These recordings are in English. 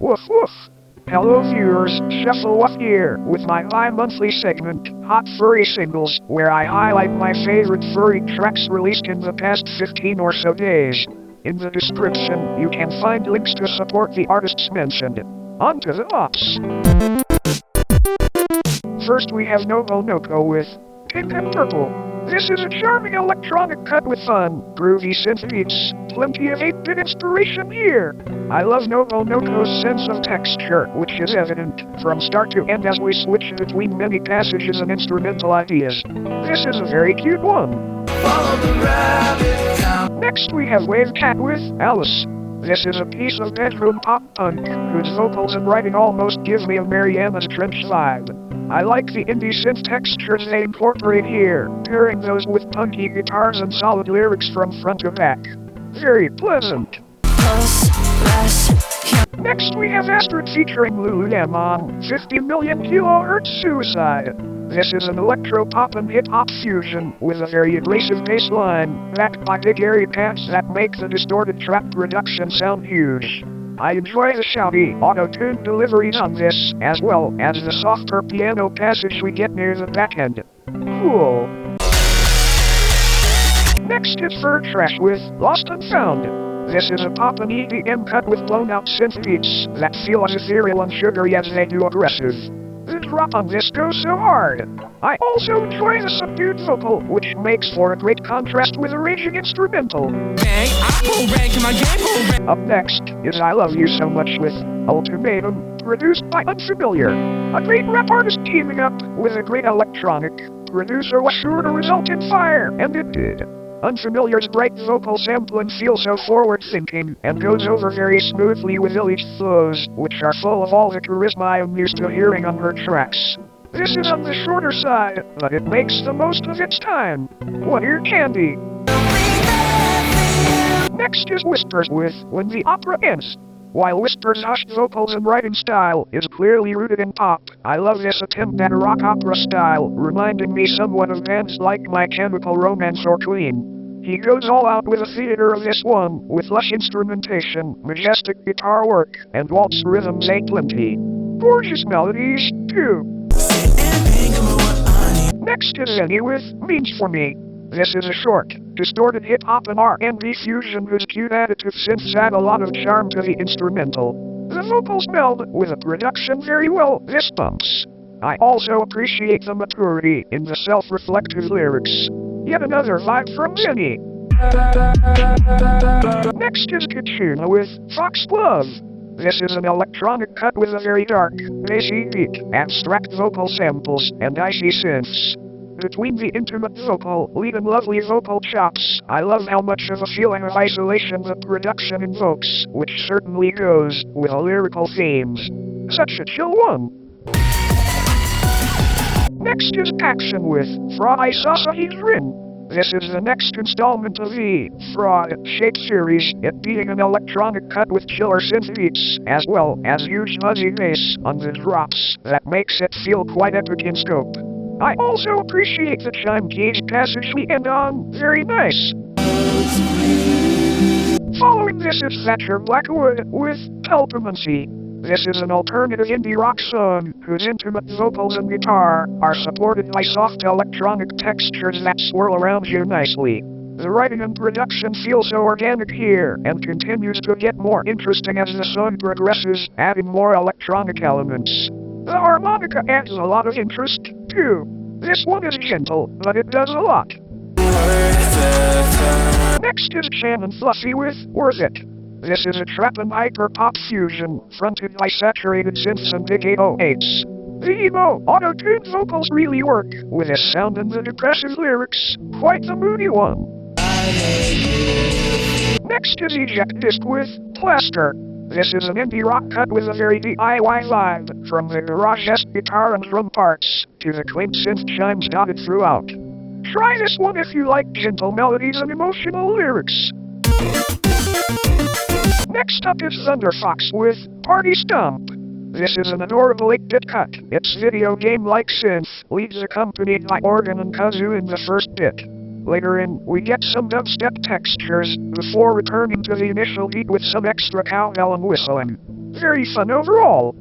Woof woof. Hello viewers, Shufflewuff here, with my bi-monthly segment, Hot Furry Singles, where I highlight my favorite furry tracks released in the past 15 or so days. In the description, you can find links to support the artists mentioned. On to the box. First we have Nobonoko with Pink and Purple. This is a charming electronic cut with fun, groovy synth beats, plenty of 8-bit inspiration here. I love Nobonoko's sense of texture, which is evident from start to end as we switch between many passages and instrumental ideas. This is a very cute one. Follow the rabbit down. Next we have Wavcat with Alice. This is a piece of bedroom pop punk, whose vocals and writing almost give me a Mariana's Trench vibe. I like the indie synth textures they incorporate here, pairing those with punky guitars and solid lyrics from front to back. Very pleasant. Next we have Astrid featuring LuLuYam on 50 million kHz Suicide. This is an electro-pop and hip-hop fusion with a very abrasive bass line, backed by big airy pads that make the distorted trap production sound huge. I enjoy the shouty, auto-tuned deliveries on this, as well as the softer piano passage we get near the back end. Cool. Next is Fur Trash with Lost and Found. This is a pop and EDM cut with blown-out synth beats that feel as ethereal and sugary as they do aggressive. The drop on this goes so hard. I also enjoy the subdued vocal, which makes for a great contrast with a raging instrumental. Up next is I Love You So Much with Ultimatum, produced by Unfamiliar. A great rap artist teaming up with a great electronic producer was sure to result in fire, and it did. Unfamiliar's bright vocal sampling feels so forward-thinking, and goes over very smoothly with Illy's flows, which are full of all the charisma I'm used to hearing on her tracks. This is on the shorter side, but it makes the most of its time. What ear candy! Next is Whsprs with When the Opera Ends. While Whsprs' hushed vocals and writing style is clearly rooted in pop, I love this attempt at a rock opera style, reminding me somewhat of bands like My Chemical Romance or Queen. He goes all out with a theater of this one, with lush instrumentation, majestic guitar work, and waltz rhythms aplenty. Gorgeous melodies, too. Next is Zenny with Means For Me. This is a short, distorted hip-hop and R&B fusion whose cute additive synths add a lot of charm to the instrumental. The vocals meld with the production very well, this bumps. I also appreciate the maturity in the self-reflective lyrics. Yet another vibe from Zenny. Next is Kiitzuna with Foxglove. This is an electronic cut with a very dark, bassy beat, abstract vocal samples, and icy synths. Between the intimate vocal lead and lovely vocal chops, I love how much of a feeling of isolation the production invokes, which certainly goes with the lyrical themes. Such a chill one. Next is Packtion with Icosahedron. This is the next installment of the Fraud-shaped series, it being an electronic cut with chiller synth beats, as well as huge fuzzy bass on the drops that makes it feel quite epic in scope. I also appreciate the chime gauge passage we end on, very nice. Following this is thatcherblackwood with Tulpamancy. This is an alternative indie rock song, whose intimate vocals and guitar are supported by soft electronic textures that swirl around you nicely. The writing and production feel so organic here, and continues to get more interesting as the song progresses, adding more electronic elements. The harmonica adds a lot of interest, too. This one is gentle, but it does a lot. Next is Chan and Fluffy with Worth It. This is a trap and hyperpop fusion, fronted by saturated synths and big 808s. The emo, auto-tuned vocals really work, with this sound and the depressive lyrics, quite the moody one. Next is EJECTDISK with Plaster. This is an indie rock cut with a very DIY vibe, from the garage-esque guitar and drum parts, to the quaint synth chimes dotted throughout. Try this one if you like gentle melodies and emotional lyrics. Next up is Thunderfox with Party Stomp. This is an adorable 8-bit cut. Its video game-like synth leads accompanied by organ and kazoo in the first bit. Later in, we get some dubstep textures, before returning to the initial beat with some extra cowbell and whistling. Very fun overall.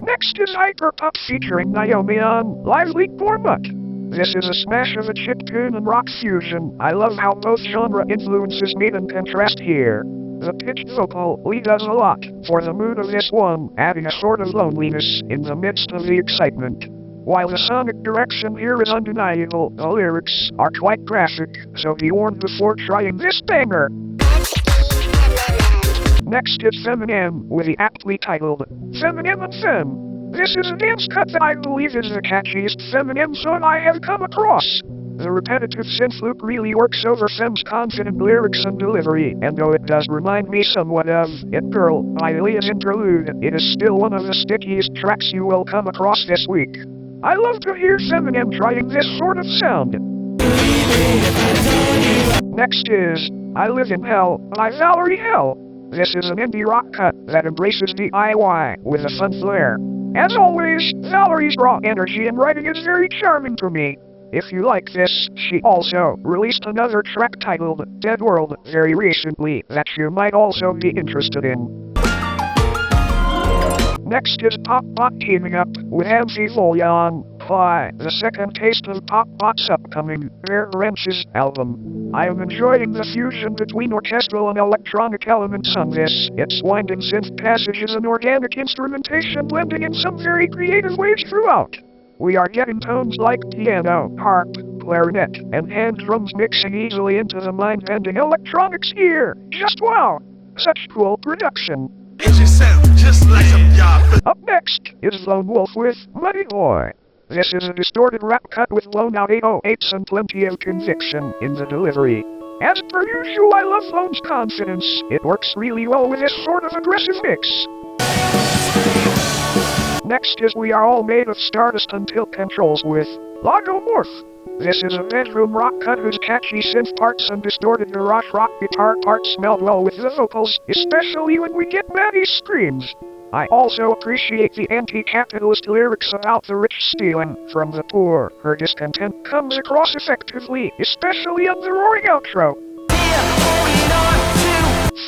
Next is HYPERPUP featuring Niomi on LIVELEAK GOREMUTT. This is a smash of a chiptune and rock fusion. I love how both genre influences meet and contrast here. The pitched vocal does a lot for the mood of this one, adding a sort of loneliness in the midst of the excitement. While the sonic direction here is undeniable, the lyrics are quite graphic, so be warned before trying this banger. Next is FEM&M with the aptly titled FEM&M and FEM. This is a dance cut that I believe is the catchiest FEM&M song I have come across. The repetitive synth loop really works over FEM's confident lyrics and delivery, and though it does remind me somewhat of It Girl by Elias Interlude, it is still one of the stickiest tracks you will come across this week. I love to hear FEM&M trying this sort of sound. Next is I Live in Hell by Valerie. This is an indie rock cut that embraces DIY with a fun flair. As always, Valerie's raw energy and writing is very charming to me. If you like this, she also released another track titled Dead World very recently that you might also be interested in. Next is Popbot teaming up with Amfivolía on Fly, the second taste of Popbot's upcoming Rare Wrenches album. I am enjoying the fusion between orchestral and electronic elements on this. Its winding synth passages and organic instrumentation blending in some very creative ways throughout. We are getting tones like piano, harp, clarinet, and hand drums mixing easily into the mind-bending electronics here. Just wow! Such cool production. Up next is Lone Wolf with Muddy Boy. This is a distorted rap cut with blown out 808s and plenty of conviction in the delivery. As per usual, I love Lone's confidence. It works really well with this sort of aggressive mix. Next is We Are All Made of Stardust until Contrls with Lagomorph. This is a bedroom rock cut whose catchy synth parts and distorted garage rock guitar parts meld well with the vocals, especially when we get Maddie's screams. I also appreciate the anti-capitalist lyrics about the rich stealing from the poor. Her discontent comes across effectively, especially on the roaring outro.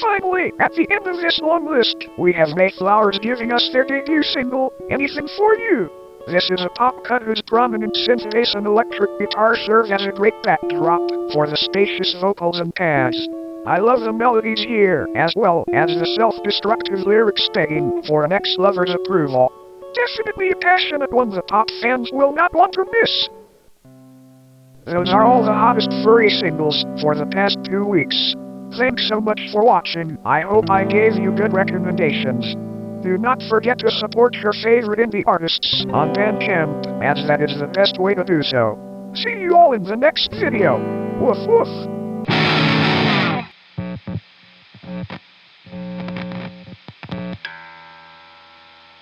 Finally, at the end of this long list, we have Mayflowers giving us their debut single, Anything For You. This is a pop cut whose prominent synth bass and electric guitar serve as a great backdrop for the spacious vocals and pads. I love the melodies here, as well as the self-destructive lyrics begging for an ex-lover's approval. Definitely a passionate one the pop fans will not want to miss. Those are all the hottest Furry singles for the past 2 weeks. Thanks so much for watching. I hope I gave you good recommendations. Do not forget to support your favorite indie artists on Bandcamp, as that is the best way to do so. See you all in the next video. Woof woof.